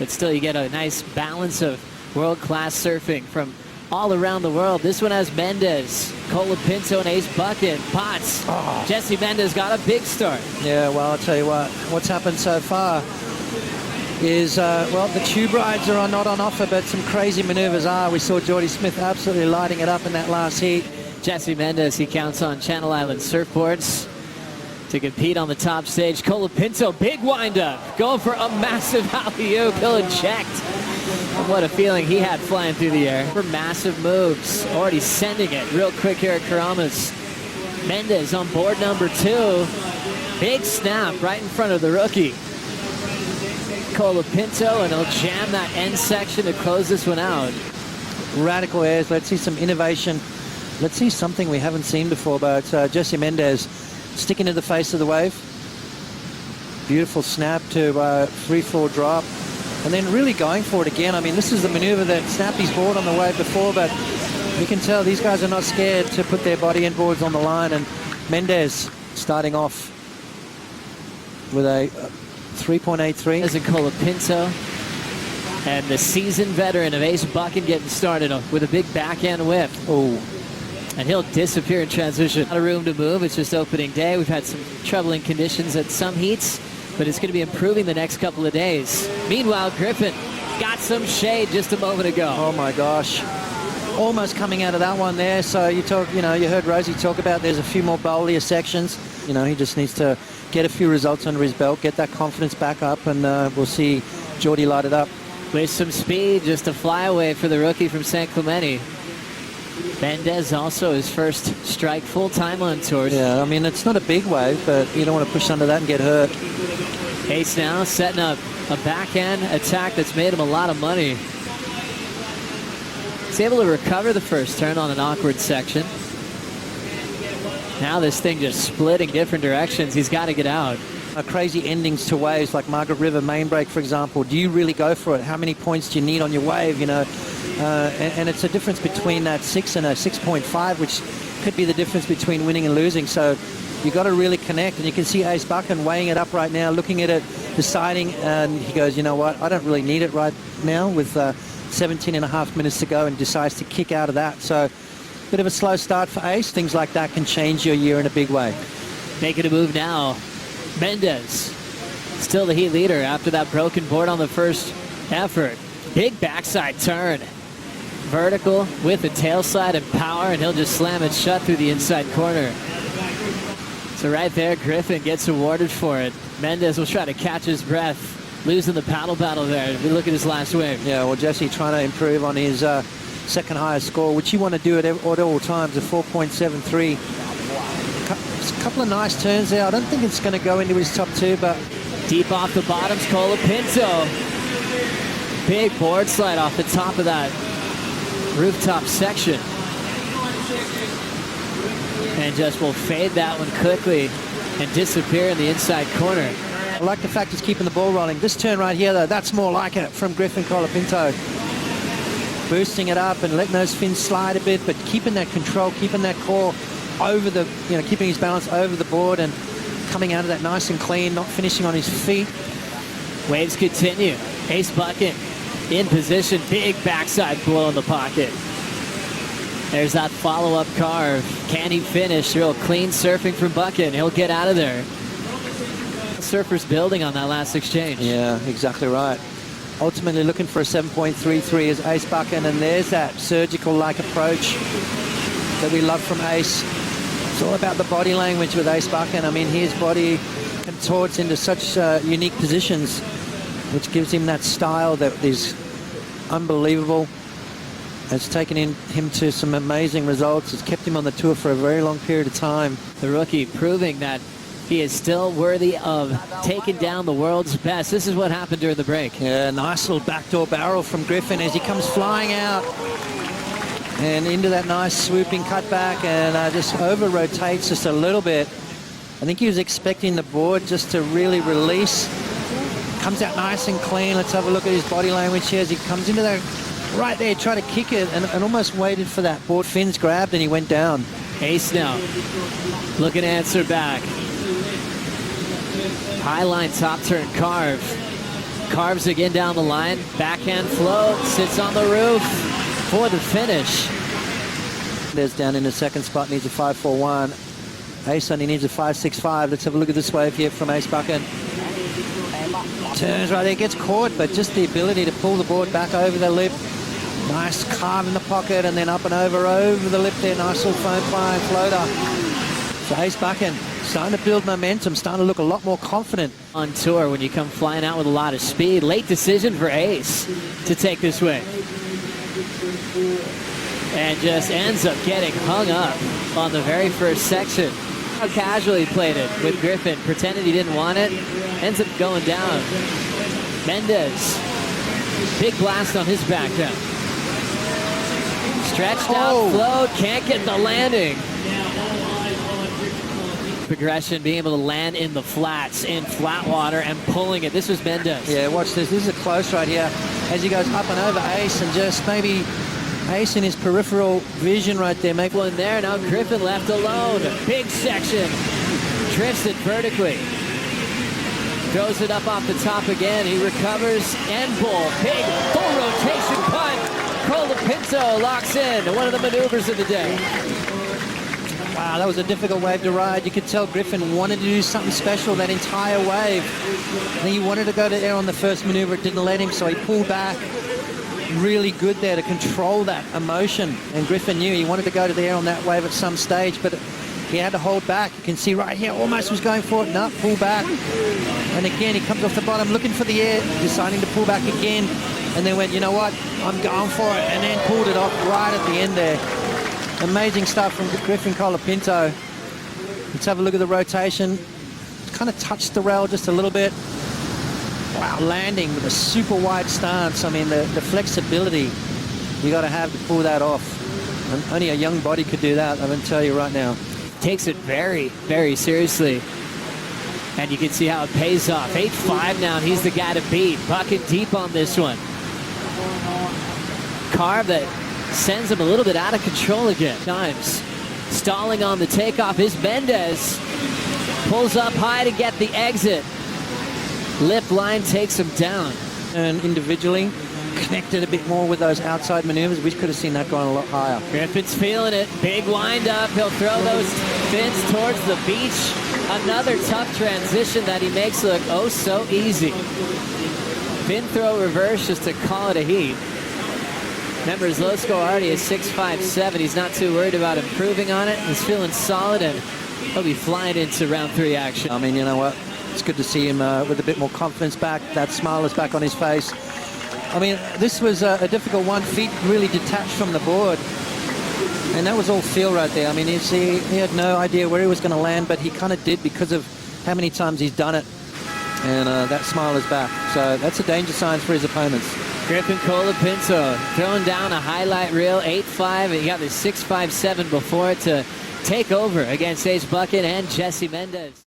But still, you get a nice balance of world-class surfing from all around the world. This one has Mendes, Colapinto, and Ace Buchan. Potts. Oh. Jesse Mendes got a big start. Yeah, well, I'll tell you what. What's happened so far is, well, the tube rides are not on offer, but some crazy maneuvers are. We saw Jordy Smith absolutely lighting it up in that last heat. Jesse Mendes, he counts on Channel Island surfboards to compete on the top stage. Colapinto, big wind-up, going for a massive alley-oop. He'll checked. What a feeling he had flying through the air. For massive moves, already sending it real quick here at Karamas. Mendes on board number 2. Big snap right in front of the rookie. Colapinto, and he'll jam that end section to close this one out. Radical airs. Let's see some innovation. Let's see something we haven't seen before, but Jesse Mendes sticking to the face of the wave. Beautiful snap to free-fall drop. And then really going for it again. I mean, this is the maneuver that snapped his board on the wave before, but you can tell these guys are not scared to put their body and boards on the line. And Mendes starting off with a 3.83. As a Colapinto, and the seasoned veteran of Ace Buchan getting started with a big backhand whip. Oh. And he'll disappear in transition. Not a room to move. It's just opening day. We've had some troubling conditions at some heats, but it's going to be improving the next couple of days. Meanwhile, Griffin got some shade just a moment ago. Oh my gosh. Almost coming out of that one there. So you heard Rosie talk about there's a few more bowlier sections. You know, he just needs to get a few results under his belt, get that confidence back up, and we'll see Jordy light it up. With some speed, just a flyaway for the rookie from San Clemente. Mendes also his first strike full-time on tour. Yeah, I mean, it's not a big wave, but you don't want to push under that and get hurt. Ace now setting up a backhand attack that's made him a lot of money. He's able to recover the first turn on an awkward section. Now this thing just split in different directions. He's got to get out. Crazy endings to waves like Margaret River main break, for example. Do you really go for it? How many points do you need on your wave? You know, and it's a difference between that 6 and a 6.5, which could be the difference between winning and losing. So you got to really connect. And you can see Ace Buchan weighing it up right now, looking at it, deciding, and he goes, you know what? I don't really need it right now with 17 and a half minutes to go, and decides to kick out of that. So bit of a slow start for Ace. Things like that can change your year in a big way. Making a move now. Mendes, still the heat leader after that broken board on the first effort. Big backside turn. Vertical with the tail slide and power, and he'll just slam it shut through the inside corner. So right there, Griffin gets awarded for it. Mendes will try to catch his breath, losing the paddle battle there. Look at his last wave. Yeah, well, Jesse trying to improve on his second highest score, which you want to do at all times, a 4.73. A couple of nice turns there. I don't think it's going to go into his top 2, but deep off the bottoms, Colapinto. Big board slide off the top of that rooftop section. And just will fade that one quickly and disappear in the inside corner. I like the fact he's keeping the ball rolling. This turn right here, though, that's more like it from Griffin Colapinto. Boosting it up and letting those fins slide a bit, but keeping that control, keeping that core over the, keeping his balance over the board and coming out of that nice and clean, not finishing on his feet. Waves continue. Ace Buchan in position, big backside blow in the pocket. There's that follow-up carve. Can he finish? Real clean surfing from Buchan. He'll get out of there. Surfers building on that last exchange. Yeah, exactly right. Ultimately looking for a 7.33 is Ace Buchan, and there's that surgical-like approach that we love from Ace. It's all about the body language with Ace Buchan. I mean, his body contorts into such unique positions, which gives him that style that is unbelievable. It's taken him to some amazing results. It's kept him on the tour for a very long period of time. The rookie proving that he is still worthy of taking down the world's best. This is what happened during the break. Yeah, nice little backdoor barrel from Griffin as he comes flying out and into that nice swooping cutback, and just over-rotates just a little bit. I think he was expecting the board just to really release. Comes out nice and clean. Let's have a look at his body language here as he comes into that right there, try to kick it, and almost waited for that board. Fins grabbed and he went down. Ace now looking to answer back. High line top turn carve. Carves again down the line. Backhand float. Sits on the roof for the finish. There's down in the second spot, needs a 5.41. Ace only needs a 5.65. Let's have a look at this wave here from Ace Buchan. Turns right there, gets caught, but just the ability to pull the board back over the lip. Nice carve in the pocket and then up and over the lip there. Nice little foam flying floater. So Ace Buchan starting to build momentum, starting to look a lot more confident. On tour when you come flying out with a lot of speed. Late decision for Ace to take this wave. And just ends up getting hung up on the very first section. How casually played it with Griffin, pretended he didn't want it, ends up going down. Mendes, big blast on his backhand. Stretched out float, can't get the landing. Progression, being able to land in the flats, in flat water, and pulling it. This was Mendes. Yeah, watch this. This is a close right here as he goes up and over Ace, and just maybe Ace in his peripheral vision right there. Make one there. Now Griffin left alone. Big section. Drifts it vertically. Throws it up off the top again. He recovers and bull. Big full rotation punt. Colapinto locks in one of the maneuvers of the day. Wow, that was a difficult wave to ride. You could tell Griffin wanted to do something special that entire wave. And he wanted to go to air on the first maneuver. It didn't let him, so he pulled back. Really good there to control that emotion. And Griffin knew he wanted to go to the air on that wave at some stage, but he had to hold back. You can see right here, almost was going for it. No, pull back. And again, he comes off the bottom looking for the air, deciding to pull back again. And then went, you know what, I'm going for it. And then pulled it off right at the end there. Amazing stuff from Griffin Colapinto. Let's have a look at the rotation. Kind of touched the rail just a little bit. Wow, landing with a super wide stance. I mean, the flexibility you got to have to pull that off. And only a young body could do that, I'm going to tell you right now. Takes it very, very seriously. And you can see how it pays off. 8-5 now, and he's the guy to beat. Bucket deep on this one. Carve that sends him a little bit out of control again. Times. Stalling on the takeoff is Mendes. Pulls up high to get the exit. Lip line takes him down. And individually connected a bit more with those outside maneuvers. We could have seen that going a lot higher. Griffin's feeling it. Big wind up. He'll throw those fins towards the beach. Another tough transition that he makes look oh so easy. Fin throw reverse just to call it a heat. Remember, his low score already is 6.57. He's not too worried about improving on it. He's feeling solid, and he'll be flying into round 3 action. I mean, you know what? It's good to see him with a bit more confidence back. That smile is back on his face. I mean, this was a difficult one. Feet really detached from the board. And that was all feel right there. I mean, he had no idea where he was going to land, but he kind of did because of how many times he's done it. And that smile is back. So that's a danger sign for his opponents. Griffin Colapinto throwing down a highlight reel, 8.5. He got the 6.57 before to take over against Ace Buchan and Jesse Mendes.